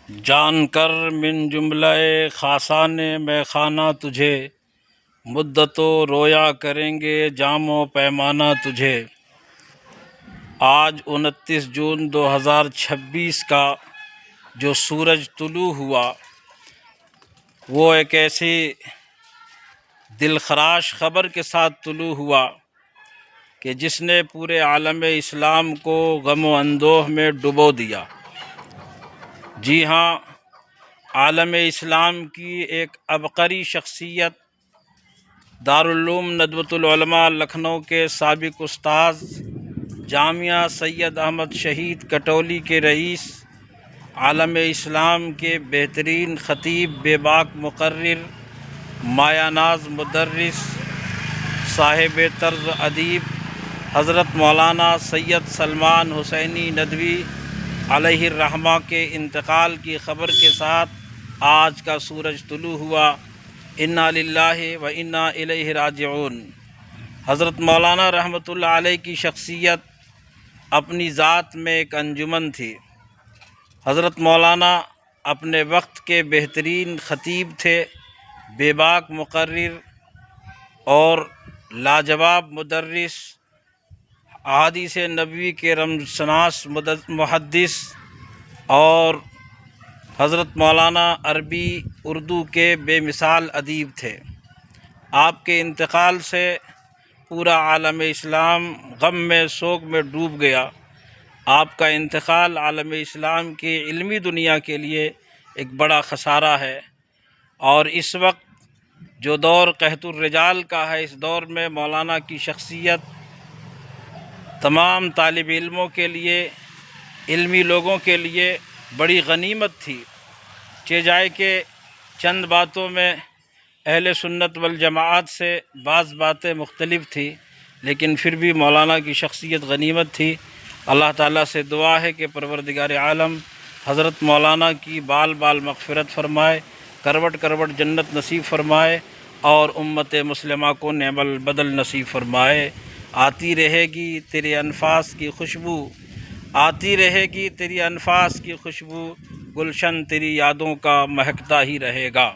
جان کر من جملہ خاصان میں خانہ تجھے، مدت و رویا کریں گے جام و پیمانہ تجھے۔ آج 29 جون 2026 کا جو سورج طلوع ہوا وہ ایک ایسی دلخراش خبر کے ساتھ طلوع ہوا کہ جس نے پورے عالم اسلام کو غم و اندوہ میں ڈبو دیا۔ جی ہاں، عالم اسلام کی ایک عبقری شخصیت، دارالعلوم ندوۃ العلماء لکھنؤ کے سابق استاذ، جامعہ سید احمد شہید کٹولی کے رئیس، عالم اسلام کے بہترین خطیب، بے باک مقرر، مایہ ناز مدرس، صاحب طرز ادیب، حضرت مولانا سید سلمان حسینی ندوی علیہ الرحمہ کے انتقال کی خبر کے ساتھ آج کا سورج طلوع ہوا۔ انا للہ و انا الیہ راجعون۔ حضرت مولانا رحمۃ اللہ علیہ کی شخصیت اپنی ذات میں ایک انجمن تھی۔ حضرت مولانا اپنے وقت کے بہترین خطیب تھے، بے باک مقرر اور لاجواب مدرس، احادیث نبوی کے رمزشناس محدث، اور حضرت مولانا عربی اردو کے بے مثال ادیب تھے۔ آپ کے انتقال سے پورا عالم اسلام غم میں، سوگ میں ڈوب گیا۔ آپ کا انتقال عالم اسلام کی علمی دنیا کے لیے ایک بڑا خسارہ ہے، اور اس وقت جو دور قحط الرجال کا ہے، اس دور میں مولانا کی شخصیت تمام طالب علموں کے لیے، علمی لوگوں کے لیے بڑی غنیمت تھی۔ جائے کہ چند باتوں میں اہل سنت والجماعت سے بعض باتیں مختلف تھی، لیکن پھر بھی مولانا کی شخصیت غنیمت تھی۔ اللہ تعالیٰ سے دعا ہے کہ پروردگار عالم حضرت مولانا کی بال بال مغفرت فرمائے، کروٹ کروٹ جنت نصیب فرمائے، اور امت مسلمہ کو نعم البدل نصیب فرمائے۔ آتی رہے گی تیرے انفاس کی خوشبو، آتی رہے گی تیری انفاس کی خوشبو، گلشن تیری یادوں کا مہکتا ہی رہے گا۔